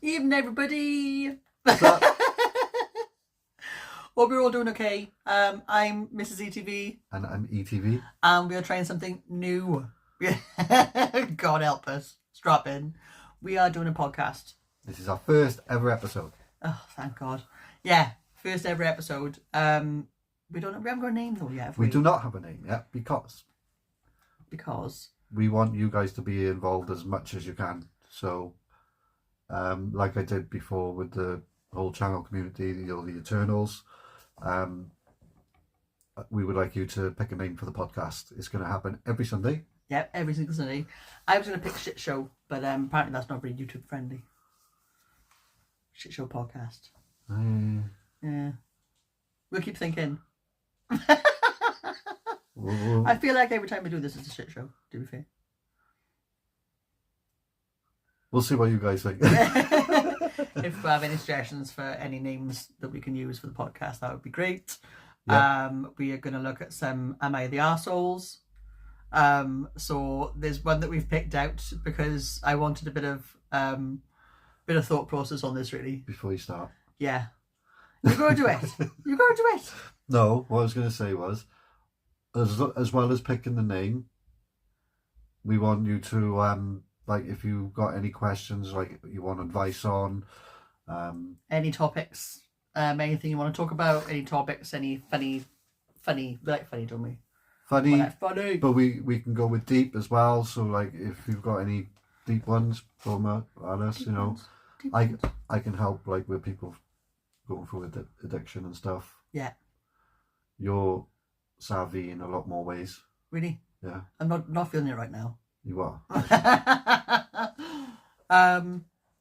Evening, everybody. What's up? Hope you're all doing okay. I'm Mrs. ETV. And I'm ETV. And we are trying something new. God help us. Strap in. We are doing a podcast. This is our first ever episode. Oh, thank God. Yeah, first ever episode. We haven't got a name though yet, have we? We do not have a name yet because we want you guys to be involved as much as you can. So, like I did before with the whole channel community, the Eternals, we would like you to pick a name for the podcast. It's going to happen every Sunday. Yep, every single Sunday. I was going to pick Shit Show, but apparently that's not very YouTube friendly. Shit Show podcast. Yeah. We'll keep thinking. I feel like every time we do this, it's a shit show, to be fair. We'll see what you guys think. If we have any suggestions for any names that we can use for the podcast, that would be great. Yeah. We are going to look at some Am I the Arseholes? So there's one that we've picked out because I wanted a bit of thought process on this, really. Before you start. Yeah. You go do it. You go do it. No, what I was going to say was, as well as picking the name, we want you to, like, if you've got any questions, like you want advice on, any topics, anything you want to talk about, any topics, any funny, we like funny, don't we? Funny, funny. but we can go with deep as well. So, like, if you've got any deep ones, throw them at us. Deep you know, ones. Deep ones. I can help, like, with people going through addiction and stuff. Yeah. You're savvy in a lot more ways. Really? Yeah. I'm not feeling it right now. You are.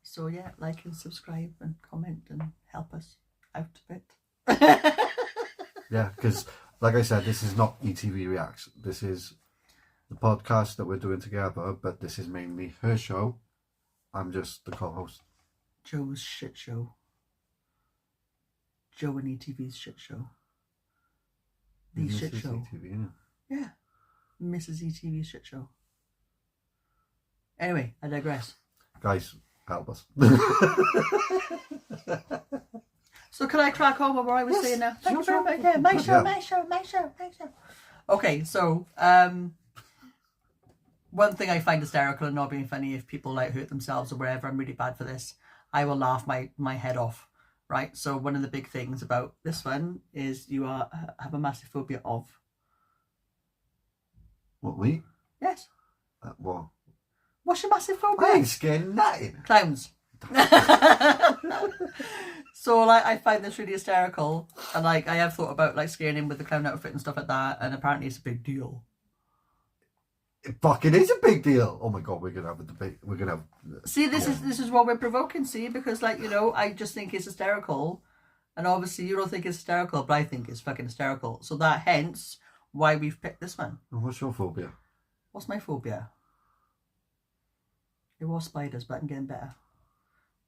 So yeah, like and subscribe and comment and help us out a bit. Yeah, because like I said, this is not ETV Reacts. This is the podcast that we're doing together, but this is mainly her show. I'm just the co-host. Joe's shit show. Joe and ETV's shit show. The Mrs. shit show. ETV, isn't it? Yeah. Mrs. ETV's shit show. Anyway, I digress. Guys, help us. So can I crack on what I was saying now? Thank you very much. Yeah, my show. Okay, so one thing I find hysterical and not being funny, if people like hurt themselves or whatever, I'm really bad for this. I will laugh my head off. Right, so one of the big things about this one is you have a massive phobia of. What, we? Yes. What? What's your massive phobia? I ain't scared of nothing. Clowns. So like I find this really hysterical, and like I have thought about like scaring him with the clown outfit and stuff like that, and apparently it's a big deal. It fucking is a big deal. Oh my God, we're gonna have a debate. We're gonna have. See, this is what we're provoking. See, because like I just think it's hysterical, and obviously you don't think it's hysterical, but I think it's fucking hysterical. So that hence why we've picked this one. And what's your phobia? What's my phobia? It was spiders, but I'm getting better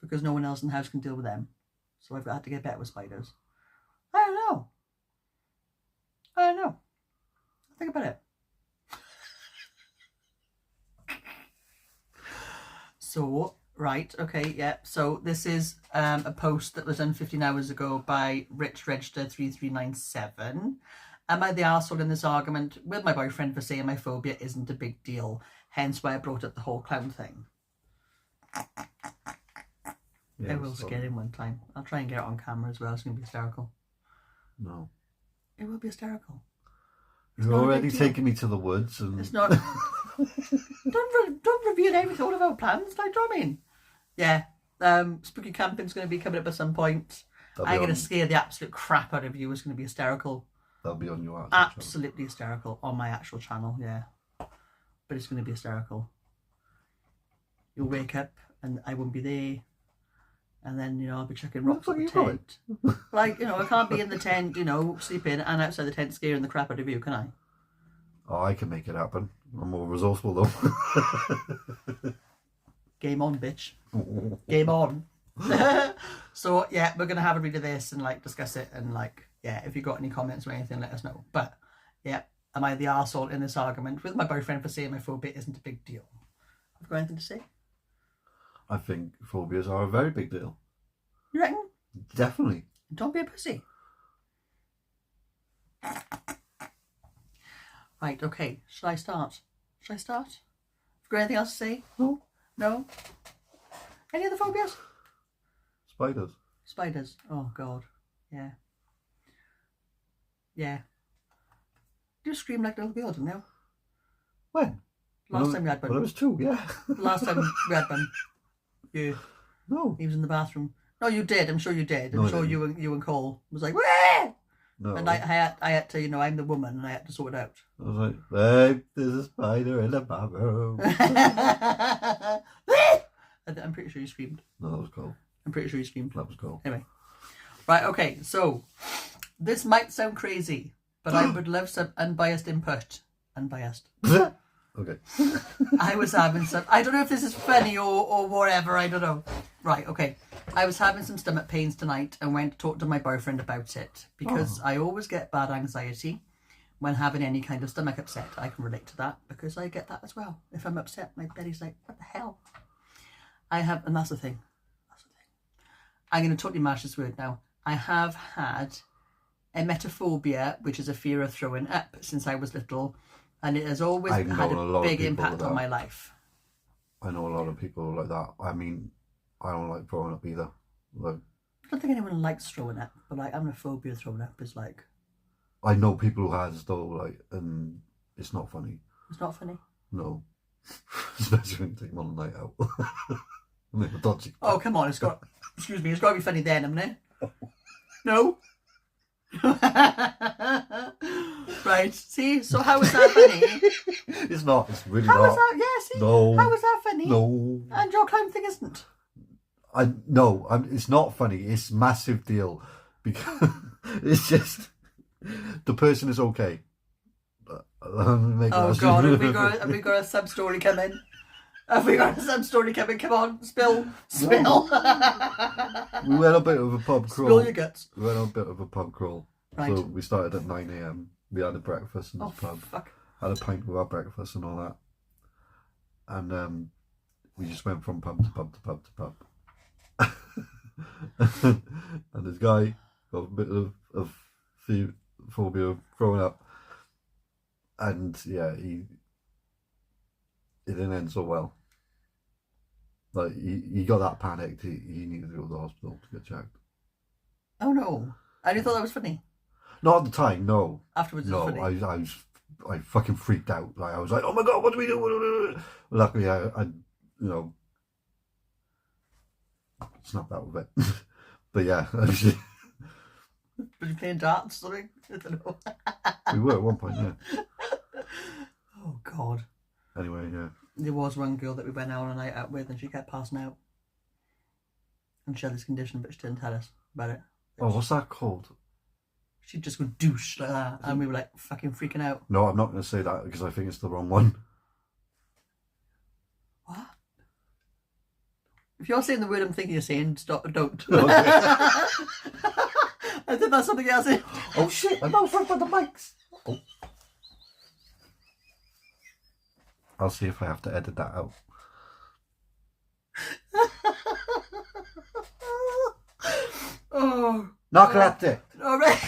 because no one else in the house can deal with them. So I've had to get better with spiders. I don't know. Think about it. So, right, okay, yeah. So this is a post that was done 15 hours ago by Rich Register 3397. Am I the arsehole in this argument with my boyfriend for saying my phobia isn't a big deal? Hence why I brought up the whole clown thing. Yeah, I will scare him one time. I'll try and get it on camera as well. It's going to be hysterical. No. It will be hysterical. You're already taking me to the woods, and it's not. Don't reveal everything, all of our plans. Like, do you know what I mean? Yeah. Spooky camping's going to be coming up at some point. I'm going to scare the absolute crap out of you. It's going to be hysterical. That'll be on your actual absolutely channel. Hysterical on my actual channel. Yeah, but it's going to be hysterical. You'll wake up and I won't be there. And then, I'll be chucking rocks at the tent. Like, I can't be in the tent, sleeping and outside the tent scaring the crap out of you, can I? Oh, I can make it happen. I'm more resourceful, though. Game on, bitch. Game on. So, yeah, we're going to have a read of this and, discuss it. And, if you've got any comments or anything, let us know. But, yeah, am I the arsehole in this argument with my boyfriend for saying my phobia isn't a big deal? Have you got anything to say? I think phobias are a very big deal. You reckon? Definitely. Don't be a pussy. Right, okay. Shall I start? Have you got anything else to say? No. No? Any other phobias? Spiders. Spiders. Oh, God. Yeah. Yeah. You scream like a little girl, didn't you? When? Last time we had one. Well, it was 2, yeah. Last time we had one. You. No. He was in the bathroom. No, you did. I'm sure you did. I'm No, sure you and Cole was like, Wah! No. And I had to, I'm the woman, and I had to sort it out. I was like, babe, there's a spider in the bathroom. I'm pretty sure you screamed. No, that was cool. I'm pretty sure you screamed. That was cool. Anyway. Right, okay, so this might sound crazy, but I would love some unbiased input. Unbiased. Okay. I was having some, I don't know if this is funny or whatever, I don't know. Right, okay. I was having some stomach pains tonight and went to talk to my boyfriend about it because I always get bad anxiety when having any kind of stomach upset. I can relate to that because I get that as well. If I'm upset, my belly's like, what the hell? And that's the thing. I'm going to totally mash this word now. I have had emetophobia, which is a fear of throwing up, since I was little, and it has always had a big impact on my life. I know a lot of people like that. I mean, I don't like throwing up either. Like, I don't think anyone likes throwing up, but like having a phobia of throwing up is like... I know people who has though, like, and it's not funny. It's not funny? No. Especially when you take them on a night out. And they're dodgy. Oh, come on, it's got to be funny then, hasn't it? No? Right, see? So how is that funny? It's not, it's really how not. How is that? Yeah, see? No. How is that funny? No. And your clown thing isn't? It's not funny. It's a massive deal. Because it's just, the person is okay. Oh God, have we got a sub-story coming? Have we got a sub-story coming? Come on, spill. We went a bit of a pub crawl. Spill your guts. We went on a bit of a pub crawl. Right. So we started at 9 a.m. We had a breakfast in this pub. Fuck. Had a pint with our breakfast and all that. And we just went from pub to pub to pub to pub. And this guy got a bit of phobia of throwing up. And yeah, it didn't end so well. Like, he got that panicked, he needed to go to the hospital to get checked. Oh no. And you thought that was funny? Not at the time, no. Afterwards, no, it was funny. I fucking freaked out. Like, I was like, oh my God, what do we do? Luckily, I snapped out of it. But yeah, was you playing darts or something? I don't know. We were at one point, yeah. Oh God. Anyway, yeah. There was one girl that we went out on a night out with and she kept passing out. And she had this condition, but she didn't tell us about it. Oh, what's that called? She'd just go douche like that, and we were like fucking freaking out. No, I'm not going to say that because I think it's the wrong one. What? If you're saying the word I'm thinking you're saying, stop and don't. Okay. I think that's something else. Oh shit, I'm not front of the mics. Oh. I'll see if I have to edit that out. Oh. Narcoleptic. All right.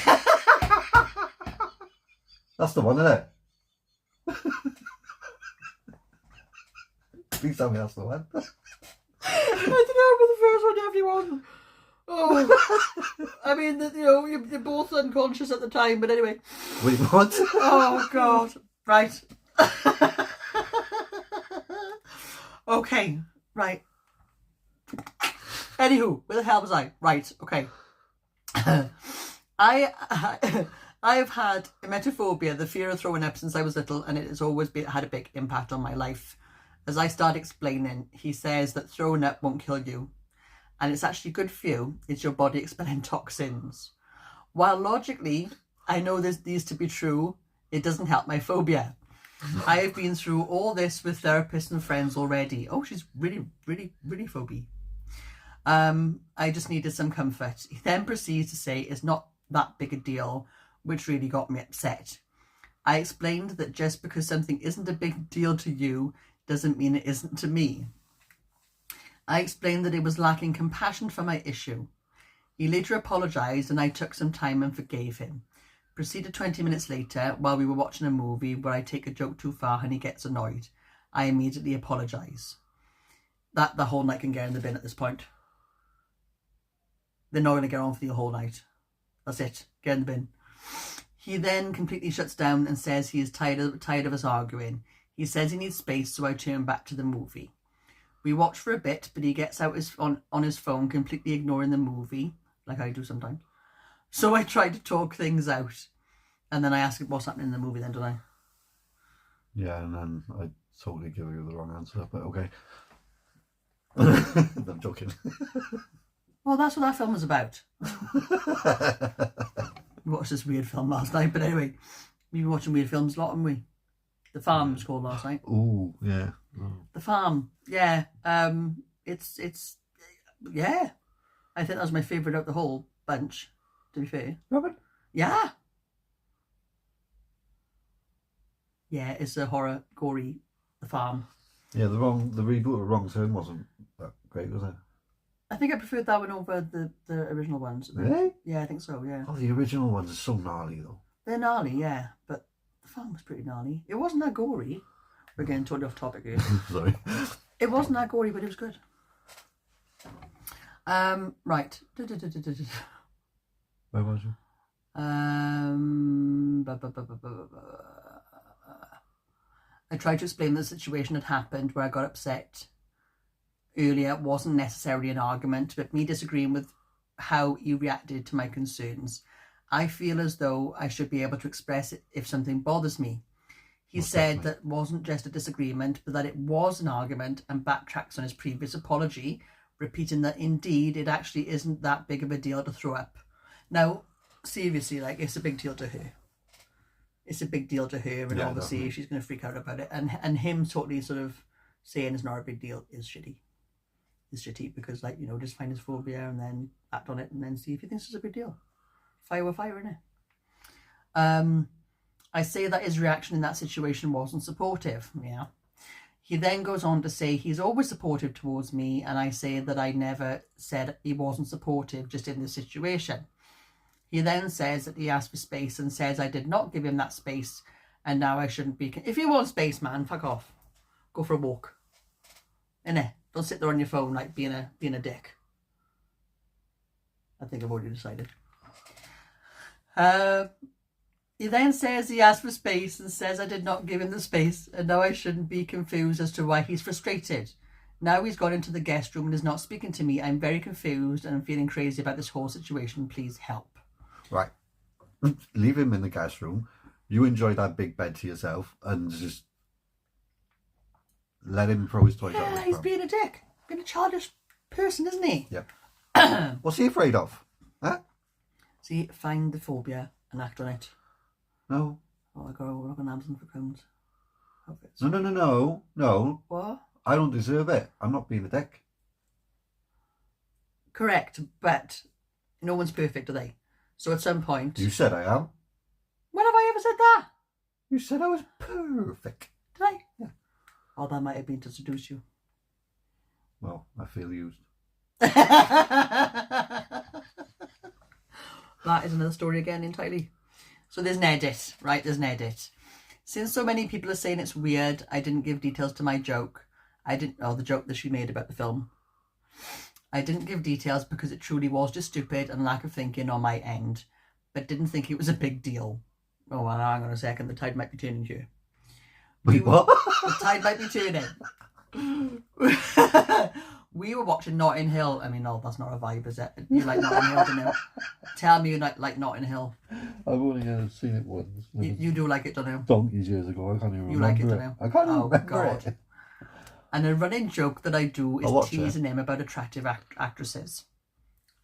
That's the one, isn't it? Please tell me that's the one. I don't know, but the first one everyone. Oh, I mean, you're both unconscious at the time, but anyway. Wait, what? Oh God! Right. Okay. Right. Anywho, where the hell was I? Right. Okay. I've had emetophobia, the fear of throwing up, since I was little, and it has always had a big impact on my life. As I start explaining, he says that throwing up won't kill you, and it's actually good for you. It's your body expelling toxins. While logically, I know these to be true, it doesn't help my phobia. I have been through all this with therapists and friends already. Oh, she's really, really, really phobia. I just needed some comfort. He then proceeds to say it's not that big a deal, which really got me upset. I explained that just because something isn't a big deal to you doesn't mean it isn't to me. I explained that it was lacking compassion for my issue. He later apologised and I took some time and forgave him. Proceeded 20 minutes later, while we were watching a movie where I take a joke too far and he gets annoyed. I immediately apologise. That the whole night can get in the bin at this point. They're not going to get on for the whole night. That's it. Get in the bin. He then completely shuts down and says he is tired of us arguing. He says he needs space, so I turn back to the movie. We watch for a bit, but he gets out on his phone, completely ignoring the movie, like I do sometimes. So I try to talk things out. And then I ask him what's happening in the movie then, don't I? Yeah, and then I totally give you the wrong answer, but okay. I'm joking. Well, that's what that film was about. We watched this weird film last night, but anyway, we've been watching weird films a lot, haven't we? The Farm was called last night. Ooh, yeah. Oh. The Farm, yeah. It's yeah. I think that was my favourite out of the whole bunch, to be fair. Robert? Yeah. Yeah, it's a horror, gory, The Farm. Yeah, the reboot of Wrong Turn wasn't that great, was it? I think I preferred that one over the original ones. Really? Yeah, I think so, yeah. Oh, the original ones are so gnarly, though. They're gnarly, yeah, but The Farm was pretty gnarly. It wasn't that gory. We're getting totally off topic here. Sorry. It wasn't that gory, but it was good. Right. Where was you? I tried to explain the situation had happened where I got upset earlier. It wasn't necessarily an argument, but me disagreeing with how he reacted to my concerns. I feel as though I should be able to express it if something bothers me. He said that wasn't just a disagreement, but that it was an argument, and backtracks on his previous apology, repeating that indeed it actually isn't that big of a deal to throw up. Now, seriously, like, it's a big deal to her. It's a big deal to her, and Yeah, obviously definitely. she's going to freak out about it. And him totally sort of saying it's not a big deal is shitty. It's shitty because, like, you know, just find his phobia and then act on it and then see if he thinks it's a big deal. Fire with fire, innit? I say that his reaction in that situation wasn't supportive. Yeah. He then goes on to say he's always supportive towards me, and I say that I never said he wasn't supportive, just in this situation. He then says that he asked for space and says I did not give him that space, and now I shouldn't be. If you want space, man, fuck off. Go for a walk. Innit? Don't sit there on your phone like being a dick. I think I've already decided. He then says he asked for space and says I did not give him the space, and now I shouldn't be confused as to why he's frustrated. Now he's gone into the guest room and is not speaking to me. I'm very confused and I'm feeling crazy about this whole situation. Please help. Right. Leave him in the guest room. You enjoy that big bed to yourself and just let him throw his toys out. Yeah, he's being a dick. Being a childish person, isn't he? Yeah. What's he afraid of? Huh? See, find the phobia and act on it. No. Oh, I got to work on Amazon for crumbs. Outfits. No. What? I don't deserve it. I'm not being a dick. Correct, but no one's perfect, are they? So at some point... You said I am. When have I ever said that? You said I was perfect. Did I? Yeah. Oh, that might have been to seduce you. Well, I feel used. That is another story again entirely. So there's an edit, right? There's an edit. Since so many people are saying it's weird, I didn't give details to my joke. The joke that she made about the film. I didn't give details because it truly was just stupid and lack of thinking on my end, but didn't think it was a big deal. Oh, well, hang on a second. The tide might be turning here. Wait, what? The tide might be turning. We were watching Notting Hill. I mean, no, that's not a vibe, is it? You like Notting Hill, don't you? Tell me you like Notting Hill. I've only seen it once. You do like it, don't you? Donkeys years ago. I can't even You remember like it, it. don't you? I can't Oh, remember God. it. And a running joke that I do I'll is watch teasing him about attractive actresses.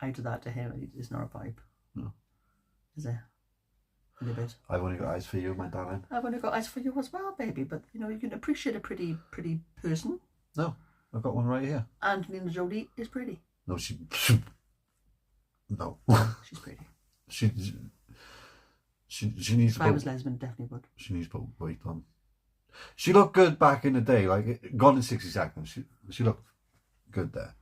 I do that to him. It's not a vibe. No. Is it? A little bit. I've only got eyes for you, my darling. I've only got eyes for you as well, baby. But, you know, you can appreciate a pretty person. No, I've got one right here. Angelina Jolie is pretty. No, she no. She's pretty. She needs If to I put, was lesbian, definitely would. she needs to put weight on. She looked good back in the day, like Gone in 60 Seconds. She looked good there.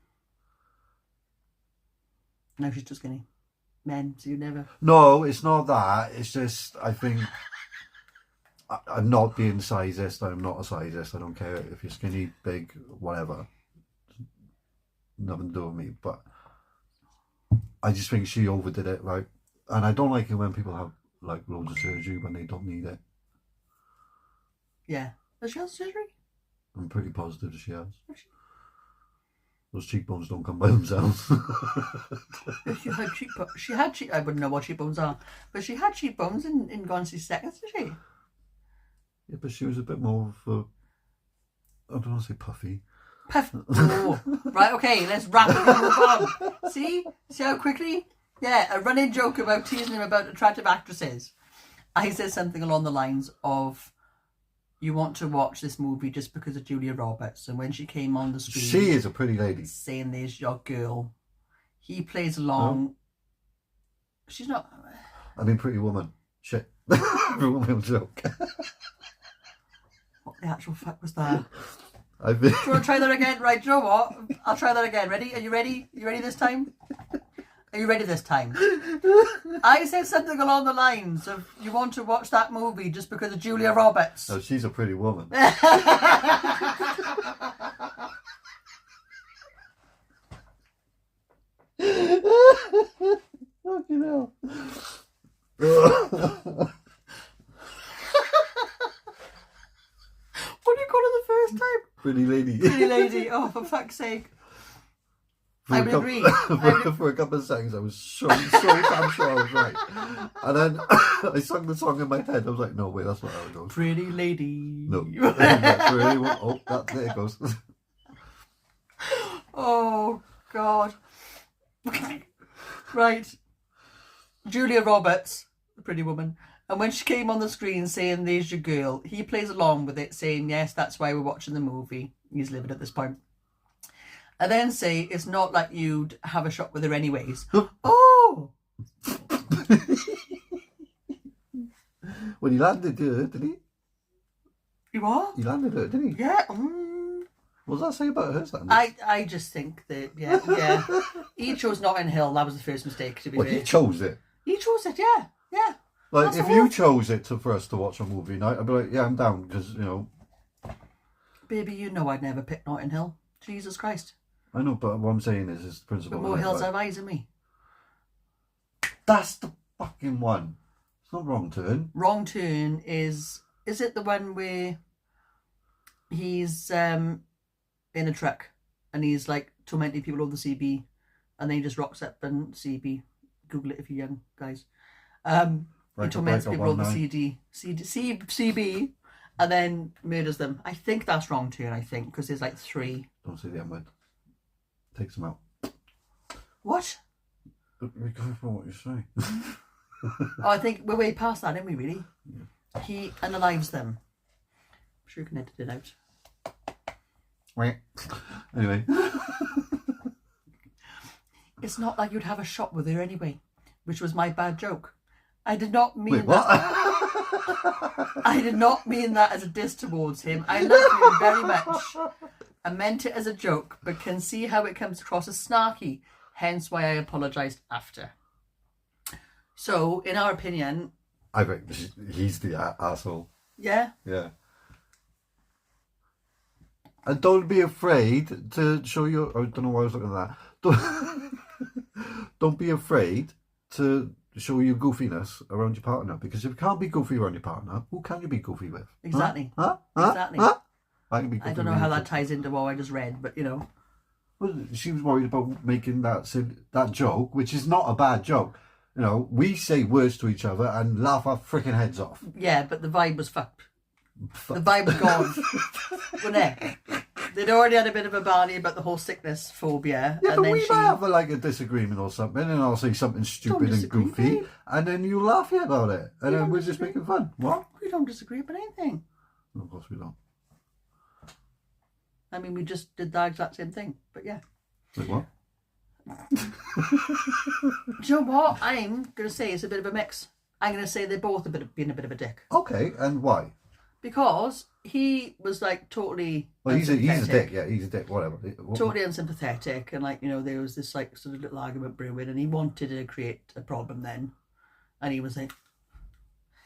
No, she's too skinny. Men, so you never... No, it's not that. It's just, I think... I'm not being sizist. I'm not a sizist. I don't care if you're skinny, big, whatever. Nothing to do with me. But I just think she overdid it, right? And I don't like it when people have like loads of surgery when they don't need it. Yeah. Does she have surgery? I'm pretty positive she has. Those cheekbones don't come by themselves. She had cheekbones. I wouldn't know what cheekbones are, but she had cheekbones in Gone 60 Seconds, did she? Yeah, but she was a bit more of a, I don't want to say puffy. Oh, right, okay, let's wrap it and move on. See how quickly? Yeah, a running joke about teasing him about attractive actresses. I said something along the lines of, you want to watch this movie just because of Julia Roberts, and when she came on the screen, she is a pretty lady. Saying there's your girl. He plays along. Oh. She's not. I mean, Pretty Woman. Shit. Everyone will joke. What the actual fuck was that? I think... Do you want to try that again? Right, do you know what? I'll try that again. Ready? Are you ready? You ready this time? Are you ready this time? I said something along the lines of, you want to watch that movie just because of Julia Roberts. No, she's a pretty woman. Fucking hell. What do you call her the first time? Pretty lady. Pretty lady. Oh, for fuck's sake. I would agree. For a couple of seconds, I was so damn sure I was right. And then I sung the song in my head. I was like, no, wait, that's not how it goes. Pretty lady. No. Oh, there it goes. Oh, God. Right. Julia Roberts, the Pretty Woman. And when she came on the screen saying, there's your girl, he plays along with it, saying, yes, that's why we're watching the movie. He's living at this point. And then say, it's not like you'd have a shot with her anyways. Oh! Well, he landed her, didn't he? You are? He landed her, didn't he? Yeah. What does that say about her standards? I just think that, yeah. He chose Notting Hill. That was the first mistake, to be fair. He chose it? He chose it, yeah. Like, if you chose it for us to watch a movie night, I'd be like, yeah, I'm down, because, you know... Baby, you know I'd never pick Notting Hill. Jesus Christ. I know, but what I'm saying is the principle. But more hills have eyes than me. That's the fucking one. It's not Wrong Turn. Wrong Turn is it the one where he's in a truck and he's like tormenting people over the CB and then he just rocks up and CB. Google it if you're young, guys. He torments people over the CB and then murders them. I think that's Wrong Turn, because there's like 3. Don't say the M word. Takes them out. What? Be careful what you say. I think we're way past that, aren't we, really? Yeah. He unalives them. I'm sure you can edit it out. Anyway. It's not like you'd have a shot with her anyway, which was my bad joke. I did not mean Wait, what? I did not mean that as a diss towards him. I love you very much. I meant it as a joke, but can see how it comes across as snarky, hence why I apologised after. So, in our opinion... I think he's the asshole. Yeah? Yeah. And don't be afraid to show your... I don't know why I was looking at that. Don't be afraid to show your goofiness around your partner, because if you can't be goofy around your partner, who can you be goofy with? Exactly. Huh? Exactly. Huh? I don't know how that ties into what I just read, but you know. Well, she was worried about making that joke, which is not a bad joke. You know, we say words to each other and laugh our freaking heads off. Yeah, but the vibe was fucked. The vibe was gone. Wasn't it? They'd already had a bit of a barney about the whole sickness phobia. Yeah, and but then we might have a disagreement or something, and I'll say something stupid and goofy, babe. And then you laugh about it, and then we're just making fun. What? We don't disagree about anything. No, of course we don't. I mean, we just did the exact same thing, but yeah. Like what? Do you know what? I'm going to say it's a bit of a mix. I'm going to say they're both being a bit of a dick. Okay, and why? Because he was like totally. Well, he's a dick. Yeah, he's a dick. Whatever. Totally unsympathetic, and like, you know, there was this like sort of little argument brewing, and he wanted to create a problem then, and he was like,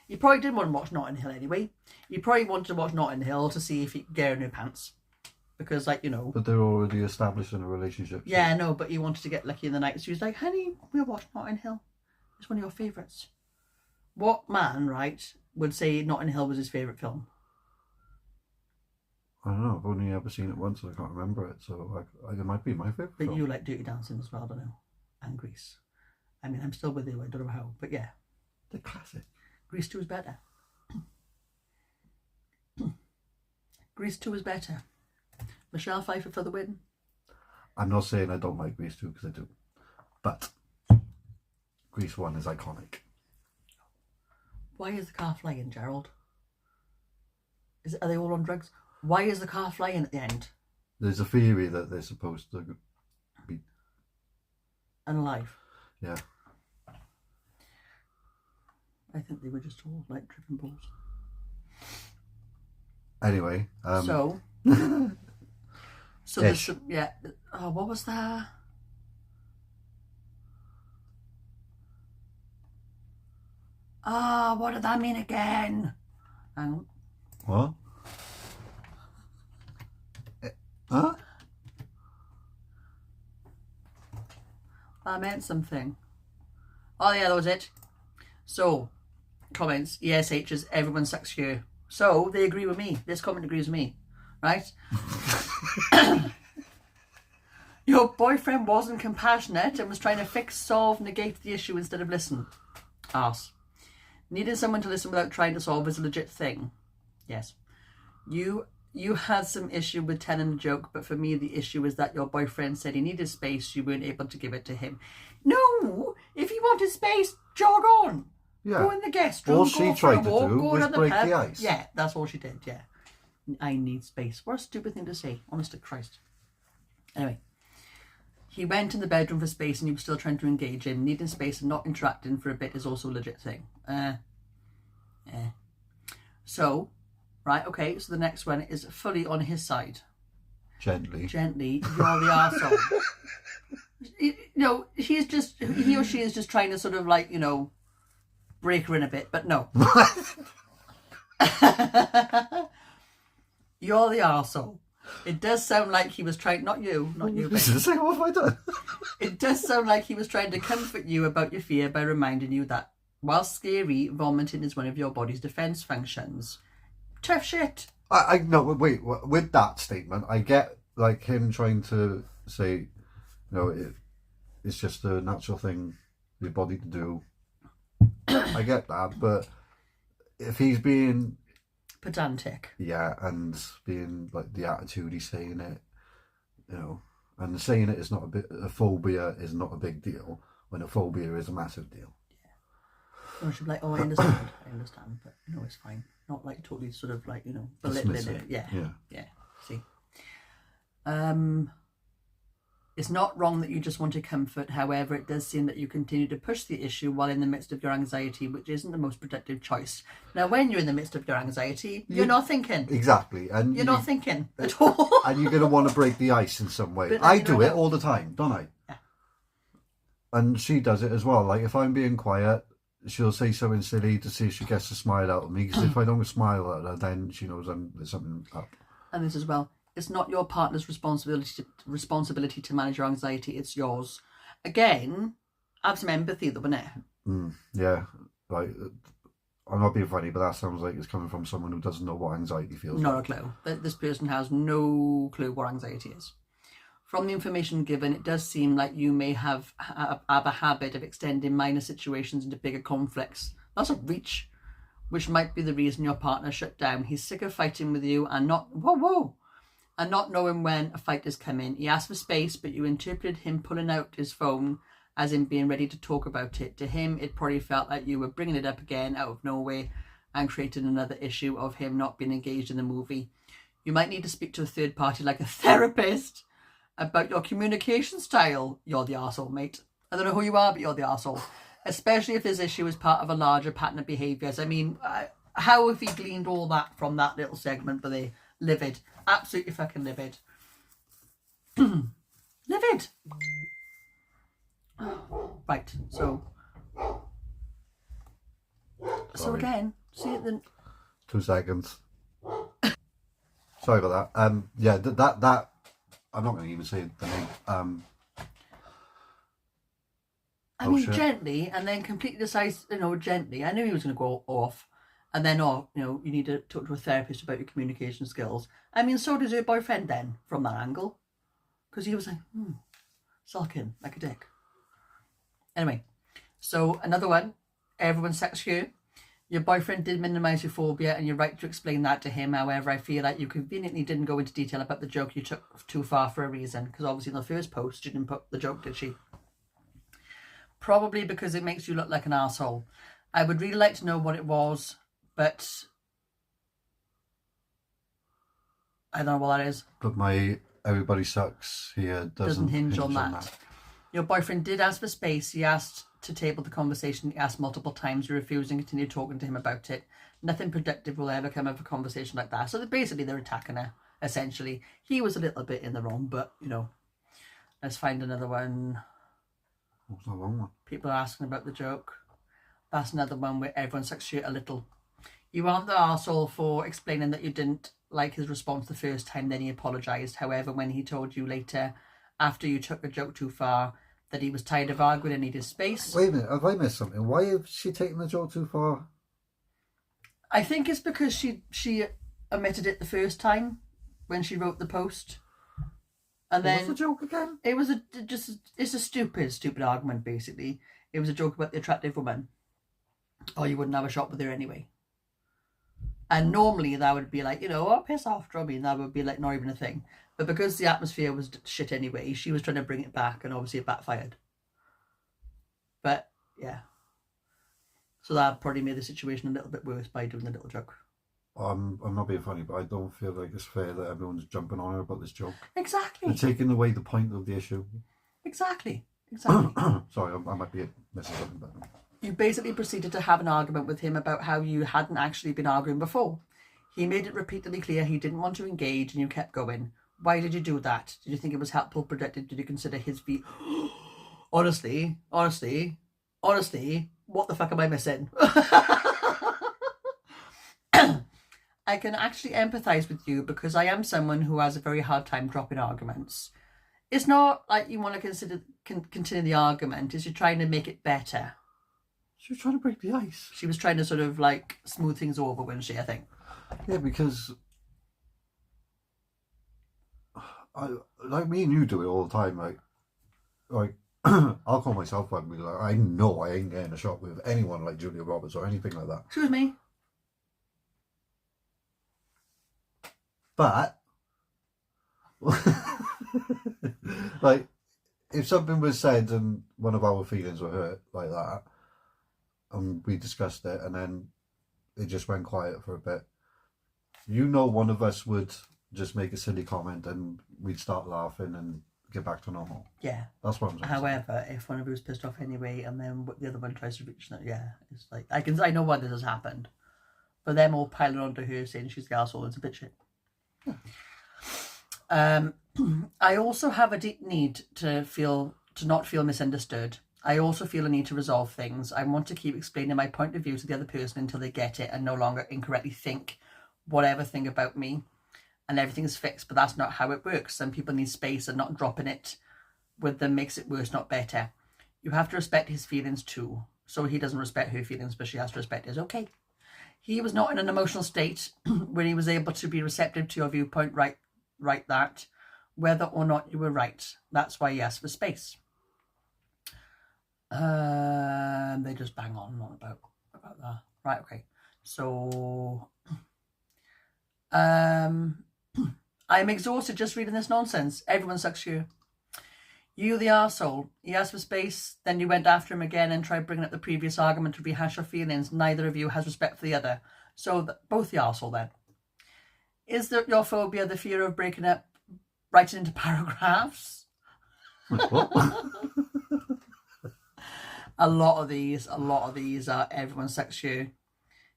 he probably didn't want to watch Notting Hill anyway. He probably wanted to watch Notting Hill to see if he could get her in her pants, because like, you know. But they're already established in a relationship. So. Yeah, no, but he wanted to get lucky in the night. So he was like, honey, we'll watch Notting Hill. It's one of your favourites. What man, right, would say Notting Hill was his favourite film? I don't know. I've only ever seen it once and I can't remember it. So it might be my favourite But film. you like Dirty Dancing as well, don't you? And Grease. I mean, I'm still with you. I don't know how. But yeah. The classic. Grease 2 is better. Grease 2 is better. Michelle Pfeiffer for the win. I'm not saying I don't like Grease 2 because I do. But Grease 1 is iconic. Why is the car flying, Gerald? Are they all on drugs? Why is the car flying at the end? There's a theory that they're supposed to be alive. Yeah. I think they were just all like driven balls. Anyway. So there's some, yeah. Oh, what was that? What did that mean again? Hang on. What? Huh? That meant something. Oh yeah, that was it. So, comments, ESHs, everyone sucks here. So, they agree with me. This comment agrees with me. Right? Your boyfriend wasn't compassionate and was trying to fix, solve, negate the issue instead of listen. Arse. Needing someone to listen without trying to solve is a legit thing. Yes. You had some issue with telling a joke, but for me the issue is that your boyfriend said he needed space, you weren't able to give it to him. No! If he wanted space, jog on. Yeah. Go in the guest room, all she tried to do was break the ice. Yeah, that's all she did, yeah. I need space. What a stupid thing to say, honest to Christ. Anyway. He went in the bedroom for space and you were still trying to engage him. Needing space and not interacting for a bit is also a legit thing. So, right, okay, so the next one is fully on his side. Gently. You're the arsehole. He or she is just trying to sort of like, you know, break her in a bit, but no. You're the arsehole. It does sound like he was trying, not you, what have I done? It does sound like he was trying to comfort you about your fear by reminding you that, while scary, vomiting is one of your body's defense functions. Tough shit. I no, wait, with that statement, I get like him trying to say, you know, it's just a natural thing for your body to do. I get that, but if he's being pedantic, yeah, and being like the attitude he's saying it, you know, and saying it is not a phobia is not a big deal when a phobia is a massive deal. Yeah. I should be like, oh, I understand, but no, it's fine. Not like totally sort of like, you know, belittling it. Yeah. See, it's not wrong that you just want to comfort. However, it does seem that you continue to push the issue while in the midst of your anxiety, which isn't the most productive choice. Now, when you're in the midst of your anxiety, you're not thinking. Exactly. And you're not thinking at all. And you're going to want to break the ice in some way. I do it all the time, don't I? Yeah. And she does it as well. Like, if I'm being quiet, she'll say something silly to see if she gets a smile out of me. Because if I don't smile at her, then she knows there's something up. And this as well. It's not your partner's responsibility to manage your anxiety. It's yours. Again, have some empathy, though, innit? Yeah. Like, I'm not being funny, but that sounds like it's coming from someone who doesn't know what anxiety feels like. Not a clue. This person has no clue what anxiety is. From the information given, it does seem like you may have a habit of extending minor situations into bigger conflicts. That's a reach, which might be the reason your partner shut down. He's sick of fighting with you and not knowing when a fight is coming. He asked for space, but you interpreted him pulling out his phone as in being ready to talk about it. To him, it probably felt like you were bringing it up again out of nowhere and creating another issue of him not being engaged in the movie. You might need to speak to a third party like a therapist about your communication style. You're the arsehole, mate. I don't know who you are, but you're the arsehole. Especially if this issue is part of a larger pattern of behaviours. I mean, How have he gleaned all that from that little segment? But they livid, absolutely fucking livid. Livid. Right. So Sorry. again, see it then. 2 seconds. Sorry about that. Yeah, that I'm not going to even say the name. I mean, gently, and then completely decides, gently. I knew he was going to go off, and then, you need to talk to a therapist about your communication skills. I mean, so does your boyfriend then, from that angle. Because he was like, sulking like a dick. Anyway, so another one, everyone's sex you. Your boyfriend did minimise your phobia, and you're right to explain that to him. However, I feel like you conveniently didn't go into detail about the joke you took too far for a reason. Because obviously in the first post, she didn't put the joke, did she? Probably because it makes you look like an arsehole. I would really like to know what it was, but I don't know what that is. But my everybody sucks here doesn't hinge on that. Your boyfriend did ask for space. He asked to table the conversation. He asked multiple times. You refused and continued talking to him about it. Nothing productive will ever come of a conversation like that. So basically they're attacking her, essentially. He was a little bit in the wrong, but, let's find another one. What's the wrong one? People are asking about the joke. That's another one where everyone sucks shit a little. You aren't the arsehole for explaining that you didn't like his response the first time, then he apologised. However, when he told you later, after you took the joke too far, that he was tired of arguing and needed space. Wait a minute, have I missed something? Why have she taken the joke too far? I think it's because she omitted it the first time when she wrote the post. And then what's the joke again? It was it's a stupid argument, basically. It was a joke about the attractive woman. Or you wouldn't have a shot with her anyway. And normally that would be like, piss off, Robbie, and that would be like not even a thing. But because the atmosphere was shit anyway, she was trying to bring it back, and obviously it backfired. But yeah. So that probably made the situation a little bit worse by doing the little joke. I'm not being funny, but I don't feel like it's fair that everyone's jumping on her about this joke. Exactly. They're taking away the point of the issue. Exactly. Sorry, I might be missing something. But you basically proceeded to have an argument with him about how you hadn't actually been arguing before. He made it repeatedly clear he didn't want to engage, and you kept going. Why did you do that? Did you think it was helpful, productive? Did you consider his view? Honestly, what the fuck am I missing? I can actually empathise with you because I am someone who has a very hard time dropping arguments. It's not like you want to continue the argument, it's you're trying to make it better. She was trying to break the ice. She was trying to sort of like smooth things over, wasn't she, I think? Yeah, because like me and you do it all the time, like I'll call myself out and be like, I know I ain't getting a shot with anyone like Julia Roberts or anything like that. Excuse me. But like if something was said and one of our feelings were hurt like that, and we discussed it and then it just went quiet for a bit, one of us would just make a silly comment and we'd start laughing and get back to normal. Yeah. That's what I'm saying. However, if one of you was pissed off anyway and then the other one tries to reach that, it's like, I know why this has happened. But them all piling onto her saying she's the arsehole, it's a bit shit. Yeah. I also have a deep need to not feel misunderstood. I also feel a need to resolve things. I want to keep explaining my point of view to the other person until they get it and no longer incorrectly think whatever thing about me and everything's fixed, but that's not how it works. Some people need space, and not dropping it with them makes it worse, not better. You have to respect his feelings too. So he doesn't respect her feelings, but she has to respect his. Okay. He was not in an emotional state where he was able to be receptive to your viewpoint, right that, whether or not you were right. That's why he asked for space. They just bang on and on about that. Right, okay. So I'm exhausted just reading this nonsense. Everyone sucks you. You the arsehole. He asked for space, then you went after him again and tried bringing up the previous argument to rehash your feelings. Neither of you has respect for the other. So both the arsehole then. Is your phobia the fear of breaking up, writing into paragraphs? What? A lot of these are everyone sucks you.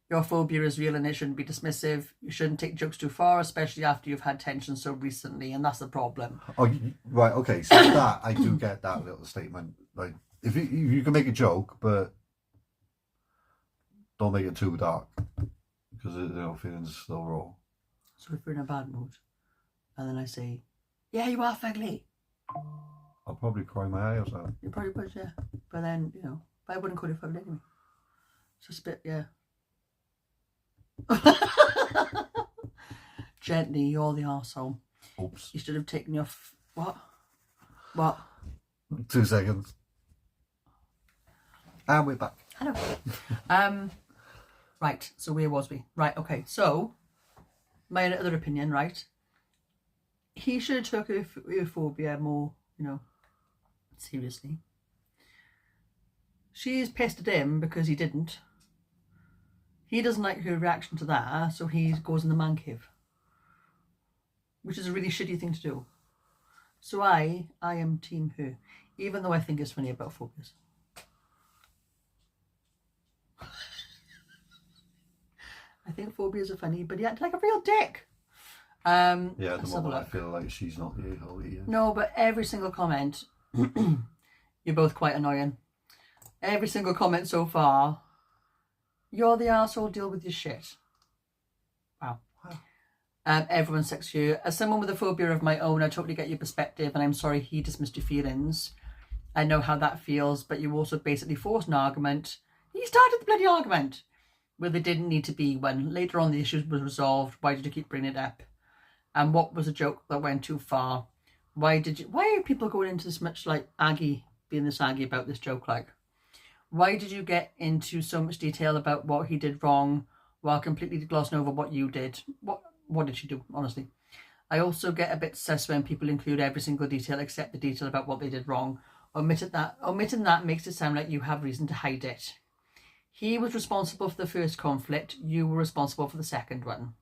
Your phobia is real and it shouldn't be dismissive. You shouldn't take jokes too far, especially after you've had tension so recently, and that's the problem. Oh, right, okay. So that I do get that little statement. Like, if you can make a joke, but don't make it too dark, because feelings still raw. So if we're in a bad mood, and then I say, "Yeah, you are fugly," I'll probably cry my eyes out. you probably would, yeah. But then but I wouldn't call you fugly anyway. It's just a bit, yeah. Gently, you're the arsehole. Oops. You should have taken your what? 2 seconds. And we're back. Hello. Right, so where was we? Right, okay, so my other opinion, right? He should have took phobia more, seriously. She's pissed at him because he didn't. He doesn't like her reaction to that, so he goes in the man cave, which is a really shitty thing to do. So I am team her, even though I think it's funny about phobias. I think phobias are funny, but he acted like a real dick. Yeah, at the moment I feel like she's not the a-hole either. No, but every single comment, you're both quite annoying. Every single comment so far, you're the arsehole, deal with your shit. Wow. Everyone's sex you. As someone with a phobia of my own, I totally get your perspective, and I'm sorry he dismissed your feelings. I know how that feels, but you also basically forced an argument. He started the bloody argument where there didn't need to be one. Later on, the issue was resolved. Why did you keep bringing it up? And what was a joke that went too far? Why are people going into this much, like, being this aggy about this joke, like? Why did you get into so much detail about what he did wrong while completely glossing over what you did? What did she do, honestly? I also get a bit sus when people include every single detail except the detail about what they did wrong. Omitting that makes it sound like you have reason to hide it. He was responsible for the first conflict. You were responsible for the second one.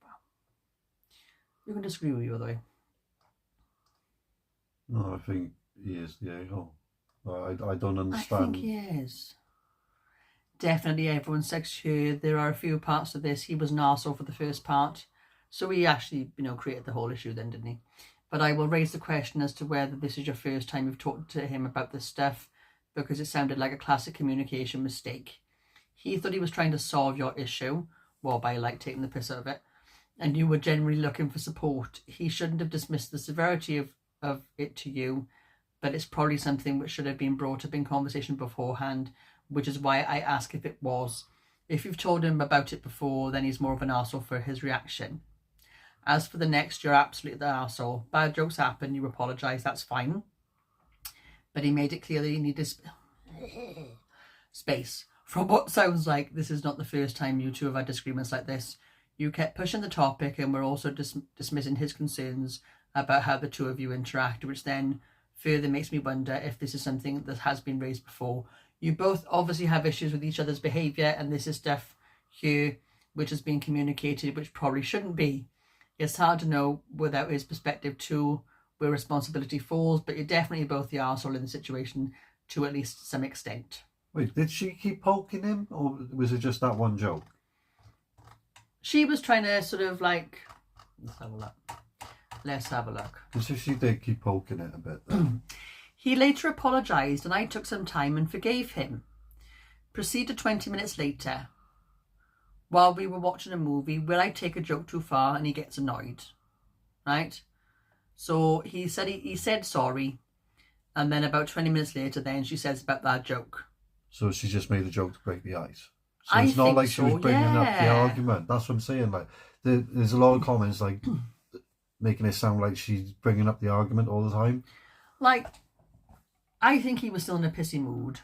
Wow. You can disagree with you, by the way. No, I think he is the a-hole. I don't understand. I think he is. Definitely everyone's sexual. There are a few parts of this. He was an arsehole for the first part. So he actually, created the whole issue then, didn't he? But I will raise the question as to whether this is your first time you've talked to him about this stuff, because it sounded like a classic communication mistake. He thought he was trying to solve your issue, by taking the piss out of it, and you were generally looking for support. He shouldn't have dismissed the severity of it to you, but it's probably something which should have been brought up in conversation beforehand, which is why I ask if it was. If you've told him about it before, then he's more of an arsehole for his reaction. As for the next, you're absolutely the arsehole. Bad jokes happen, you apologise, that's fine. But he made it clear that he needed space. From what sounds like, this is not the first time you two have had disagreements like this. You kept pushing the topic and were also dismissing his concerns about how the two of you interact, which then further makes me wonder if this is something that has been raised before. You both obviously have issues with each other's behaviour, and this is stuff here which has been communicated which probably shouldn't be. It's hard to know without his perspective too where responsibility falls, but you're definitely both the arsehole in the situation to at least some extent. Wait, did she keep poking him, or was it just that one joke? She was trying to sort of let's have a look. Because she did keep poking it a bit then. He later apologised and I took some time and forgave him. Proceeded 20 minutes later, while we were watching a movie, where I take a joke too far and he gets annoyed, right? So he said sorry, and then about 20 minutes later then she says about that joke. So she just made a joke to break the ice. So it's not like she was bringing up the argument. That's what I'm saying. Like, there's a lot of comments making it sound like she's bringing up the argument all the time. I think he was still in a pissy mood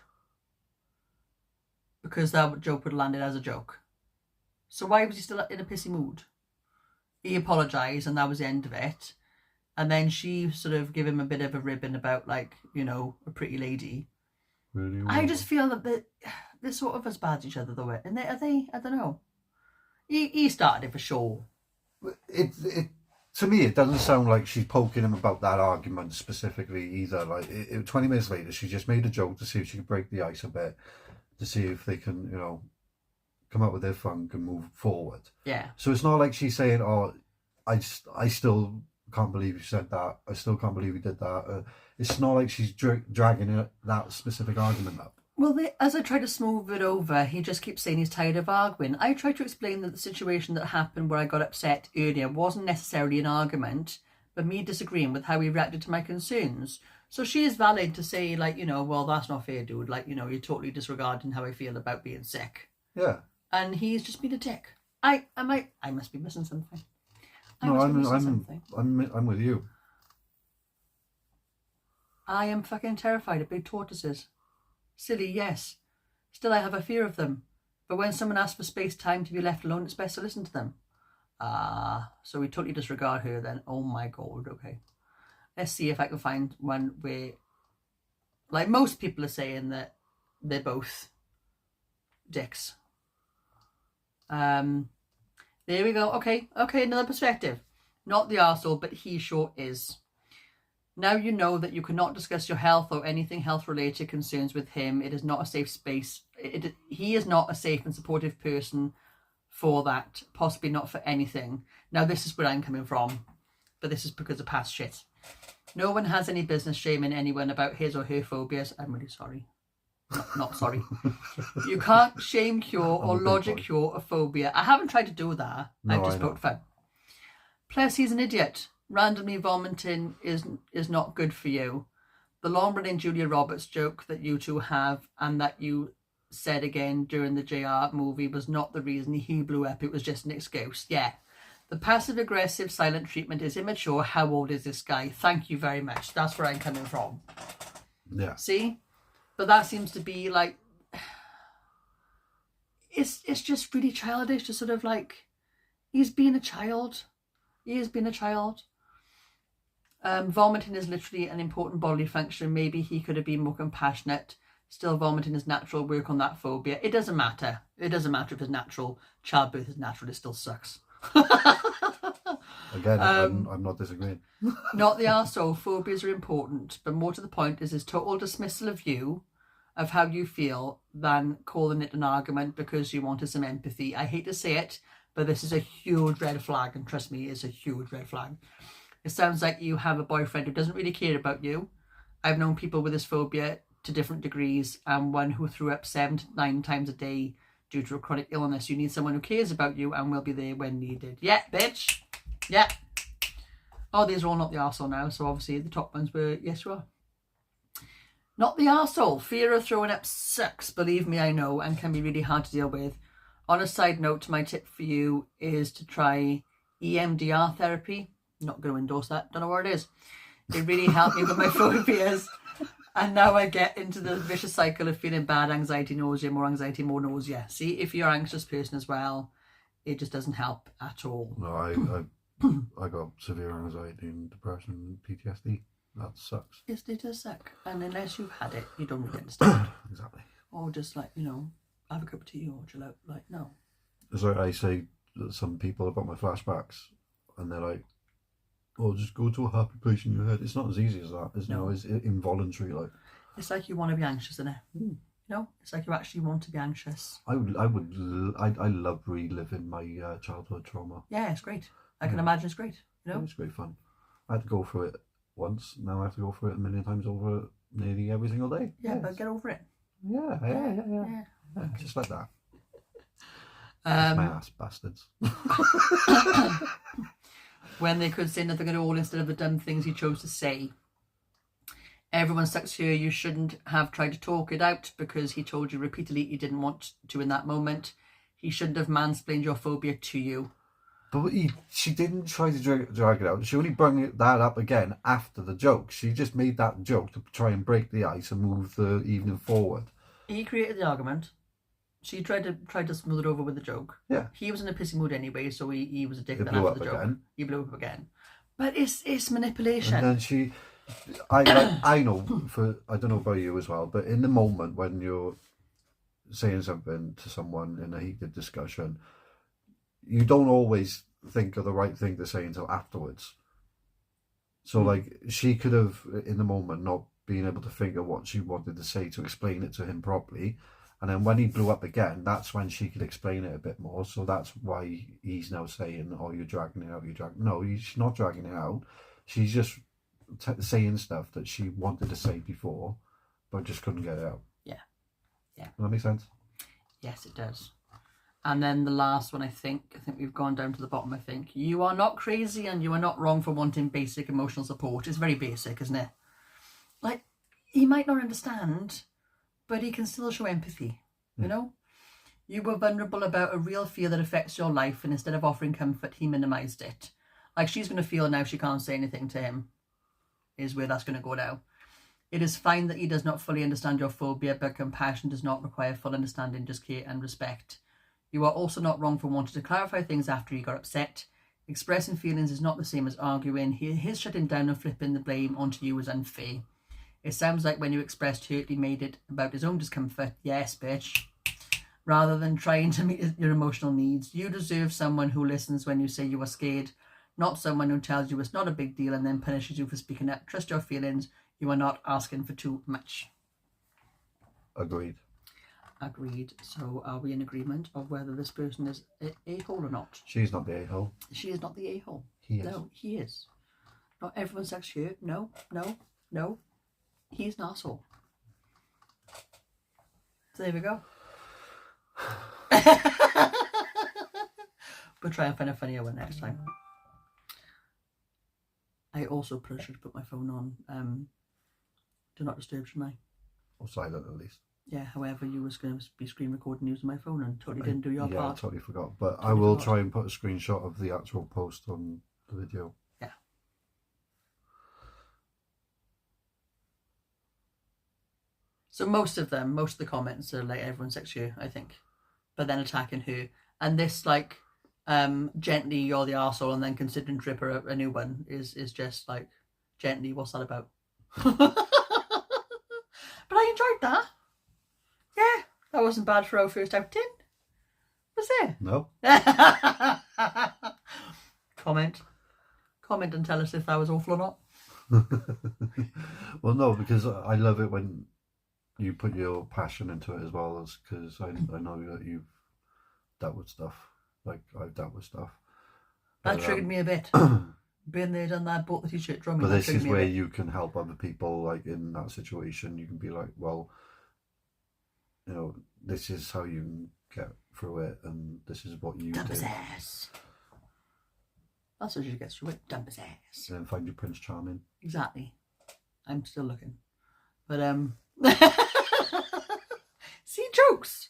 because that joke would have landed as a joke. So why was he still in a pissy mood? He apologised and that was the end of it. And then she sort of gave him a bit of a ribbon about a pretty lady. Really? I just feel that they're sort of as bad as each other though. And are they? I don't know. He started it for sure. To me, it doesn't sound like she's poking him about that argument specifically either. 20 minutes later, she just made a joke to see if she could break the ice a bit, to see if they can, come out with their funk and move forward. Yeah. So it's not like she's saying, "Oh, I still can't believe you said that. I still can't believe you did that." It's not like she's dragging that specific argument up. Well, as I try to smooth it over, he just keeps saying he's tired of arguing. I tried to explain that the situation that happened where I got upset earlier wasn't necessarily an argument, but me disagreeing with how he reacted to my concerns. So she is valid to say, like, well, that's not fair, dude. Like, you're totally disregarding how I feel about being sick. Yeah. And he's just been a dick. I must be missing something. I'm with you. I am fucking terrified of big tortoises. Silly, yes. Still, I have a fear of them. But when someone asks for space time to be left alone, it's best to listen to them. So we totally disregard her then. Oh my God, okay. Let's see if I can find one where, like most people are saying that they're both dicks. There we go. Okay, another perspective. Not the arsehole, but he sure is. Now you know that you cannot discuss your health or anything health-related concerns with him. It is not a safe space. He is not a safe and supportive person for that. Possibly not for anything. Now this is where I'm coming from, but this is because of past shit. No one has any business shaming anyone about his or her phobias. I'm really sorry. Not sorry. You can't shame cure or logic cure a phobia. I haven't tried to do that. No, I've just poked fun. Plus, he's an idiot. Randomly vomiting is not good for you. The long-running Julia Roberts joke that you two have and that you said again during the JR movie was not the reason he blew up. It was just an excuse. Yeah. The passive-aggressive silent treatment is immature. How old is this guy? Thank you very much. That's where I'm coming from. Yeah. See? But that seems to be like... It's just really childish to sort of like... He's been a child. He has been a child. Vomiting is literally an important bodily function. Maybe he could have been more compassionate. Still, vomiting is natural. Work on that phobia. It doesn't matter. It doesn't matter if it's natural. Childbirth is natural. It still sucks. Again, I'm not disagreeing. Not the arsehole. Phobias are important, but more to the point is his total dismissal of you, of how you feel, than calling it an argument because you wanted some empathy. I hate to say it, but this is a huge red flag, and trust me, it's a huge red flag. It sounds like you have a boyfriend who doesn't really care about you. I've known people with this phobia to different degrees, and one who threw up 7 to 9 times a day due to a chronic illness. You need someone who cares about you and will be there when needed. Yeah, bitch. Yeah. Oh, these are all not the arsehole now, so obviously the top ones were, yes, you are. Not the arsehole. Fear of throwing up sucks, believe me, I know, and can be really hard to deal with. On a side note, my tip for you is to try EMDR therapy. Not going to endorse that. Don't know where it is. It really helped me with my phobias. And now I get into the vicious cycle of feeling bad, anxiety, nausea, more anxiety, more nausea. See, if you're an anxious person as well, it just doesn't help at all. No, I got severe anxiety and depression and PTSD. That sucks. Yes, it does suck. And unless you've had it, you don't really understand. Exactly. Or just like, have a cup of tea or chill out. Like, no. It's like I say to some people about my flashbacks, and they're like, "Oh, just go to a happy place in your head." It's not as easy as that. It's, it's involuntary. Like, it's like you want to be anxious, isn't it? It's like you actually want to be anxious. I love reliving my childhood trauma. Yeah, it's great. I can imagine it's great. It's great fun. I had to go through it once. Now I have to go through it a million times over nearly every single day. Yeah, but get over it. Yeah. Just like that. My ass bastards. When they could say nothing at all instead of the dumb things he chose to say. Everyone sucks here. You shouldn't have tried to talk it out because he told you repeatedly he didn't want to in that moment. He shouldn't have mansplained your phobia to you. But she didn't try to drag it out. She only brought that up again after the joke. She just made that joke to try and break the ice and move the evening forward. He created the argument. She tried to smooth it over with a joke. Yeah. He was in a pissy mood anyway, so he was a dick. He blew up again. He blew up again. But it's manipulation. And then I know, I don't know about you as well, but in the moment when you're saying something to someone in a heated discussion, you don't always think of the right thing to say until afterwards. So like she could have in the moment not been able to think of what she wanted to say to explain it to him properly, And then when he blew up again, that's when she could explain it a bit more. So that's why he's now saying, "Oh, you're dragging it out. You're dragging." No, she's not dragging it out. She's just saying stuff that she wanted to say before, but just couldn't get it out. Yeah. Does that make sense? Yes, it does. And then the last one, I think we've gone down to the bottom. I think you are not crazy and you are not wrong for wanting basic emotional support. It's very basic, isn't it? Like, he might not understand, but he can still show empathy, you know? You were vulnerable about a real fear that affects your life, and instead of offering comfort, he minimised it. Like, she's going to feel now she can't say anything to him, is where that's going to go now. It is fine that he does not fully understand your phobia, but compassion does not require full understanding, just care and respect. You are also not wrong for wanting to clarify things after he got upset. Expressing feelings is not the same as arguing. His shutting down and flipping the blame onto you is unfair. It sounds like when you expressed hurt, he made it about his own discomfort. Yes, bitch. Rather than trying to meet your emotional needs. You deserve someone who listens when you say you are scared, not someone who tells you it's not a big deal and then punishes you for speaking up. Trust your feelings. You are not asking for too much. Agreed. So are we in agreement of whether this person is an a-hole or not? She's not the a-hole. She is not the a-hole. He is. No, he is. Not everyone's sex hurt. No. He's an arsehole. So there we go. We'll try and find a funnier one next time. I also should put my phone on do not disturb, shouldn't I? Or silent at least. Yeah, however, you was going to be screen recording using my phone and totally didn't do your part. Yeah, I totally forgot. But I will try and put a screenshot of the actual post on the video. Yeah. So most of the comments are like everyone's sexual, I think. But then attacking her. And this like gently you're the arsehole and then considering to rip her a new one is just like gently, what's that about? But I enjoyed that. Yeah, that wasn't bad for our first outing. Was it? No. Comment and tell us if that was awful or not. Well, no, because I love it when you put your passion into it as well, as because I know that you've dealt with stuff. Like I've dealt with stuff. That triggered me a bit. Been there, done that, bought the t-shirt, drumming. But this is where you can help other people, like in that situation. You can be like, well, you know, this is how you can get through it, and this is what you dump did. His ass. That's how she gets through it. Dump his ass. And then find your Prince Charming. Exactly. I'm still looking, but see jokes.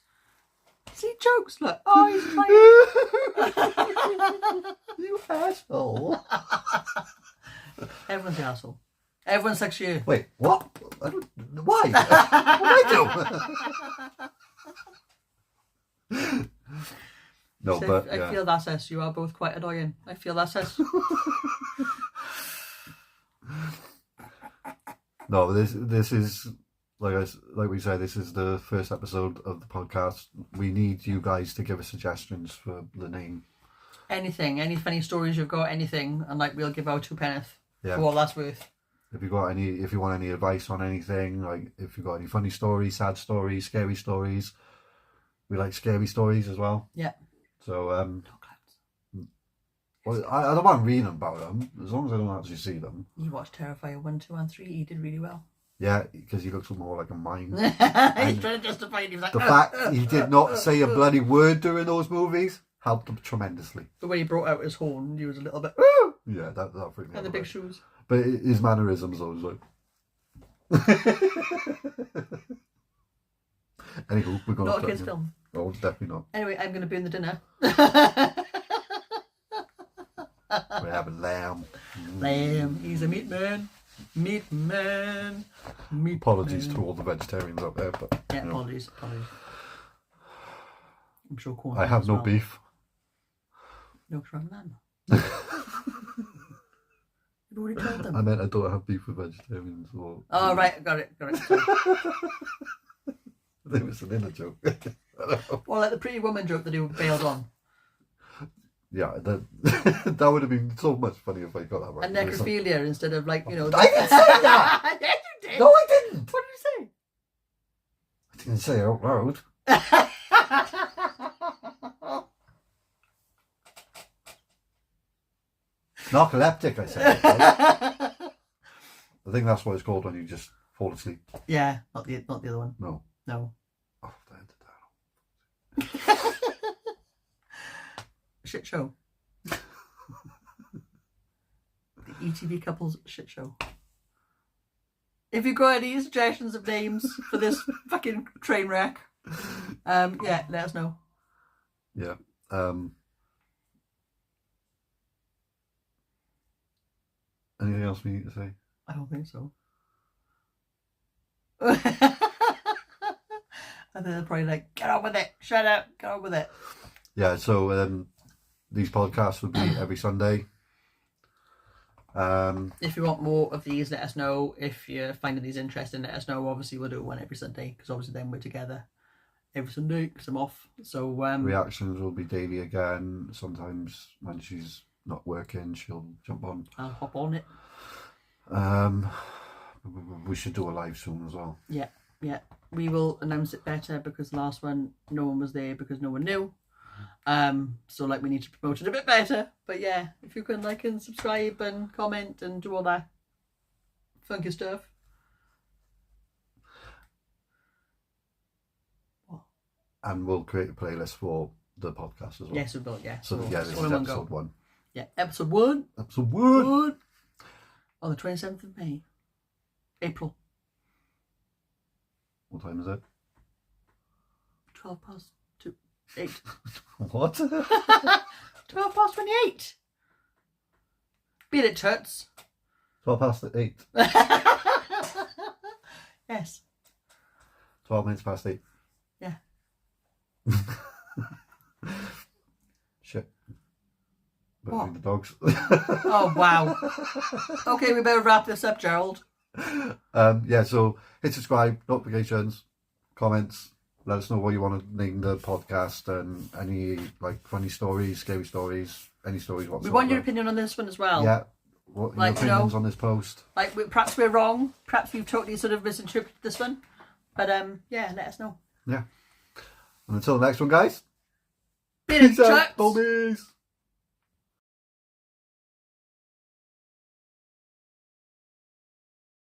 Look, oh, he's trying. You asshole. Everyone's the asshole. Everyone's like you. Wait, what? I don't. Why? What did I do? No, So but I feel that's us. You are both quite annoying. I feel that's us. No, this is like we said. This is the first episode of the podcast. We need you guys to give us suggestions for the name. Anything, any funny stories you've got, anything, and like we'll give out 2 penneth Yeah. for all that's worth. If you want any advice on anything, like if you got any funny stories, sad stories, scary stories, we like scary stories as well. Yeah. So well, I don't mind reading about them as long as I don't actually see them. You watched Terrifier 1, 2, and 3. He did really well. Yeah, because he looks more like a mime. He's trying to justify it. He was like, The fact he did not say a bloody word during those movies helped him tremendously. The way he brought out his horn, he was a little bit. Yeah, that freaked me out. And the big shoes. But his mannerisms, I was like. Anywho, we're going Not a kids' film. Oh, definitely not. Anyway, I'm going to burn the dinner. We're having lamb. Lamb. He's a meat man. Meat man. Meat Apologies man. to all the vegetarians out there, but Yeah, you know, apologies. I'm sure corn. I have as no well. beef. No from lamb. You've already told them. I meant I don't have beef with vegetarians. Or Oh, right. Got it. Sorry. There was an inner joke. Well, like the pretty woman joke that he bailed on. Yeah, that would have been so much funnier if I got that right. And necrophilia instead of like, you know. I didn't say that! Yeah, you did. No, I didn't! What did you say? I didn't say it out loud. Narcoleptic, I said. I think that's what it's called when you just fall asleep. Yeah, not the other one. No. No. Oh, Shit show. The ETV couples shit show. If you've got any suggestions of names for this fucking train wreck, yeah, let us know. Yeah. Anything else we need to say? I don't think so. I think they're probably like, get on with it, shut up, get on with it. Yeah, so these podcasts will be every Sunday. If you want more of these, let us know. If you're finding these interesting, let us know. Obviously, we'll do one every Sunday, because obviously then we're together every Sunday, because I'm off. So reactions will be daily again. Sometimes when she's not working, she'll jump on. I'll hop on it. We should do a live soon as well. Yeah. We will announce it better, because the last one, no one was there because no one knew. So like we need to promote it a bit better. But yeah, if you can like and subscribe and comment and do all that funky stuff. What? And we'll create a playlist for the podcast as well. Yes, we will, yeah. So yeah, this is episode 1. Yeah, episode 1. Episode 1. On the 27th of May. April. What time is it? 12 past 8. What? 12 past 28. Beat it, toots. 12 past 8. Yes. 12 minutes past 8. Yeah. Shit. What? Feed the dogs. Oh, wow. Okay, we better wrap this up, Gerald. Yeah, so hit subscribe, notifications, comments. Let us know what you want to name the podcast and any like funny stories, scary stories, any stories whatsoever. We want your opinion on this one as well. Yeah. What your opinions on this post? Like, perhaps we're wrong. Perhaps we've totally sort of misinterpreted this one. But yeah, let us know. Yeah. And until the next one, guys. Peace out, boys.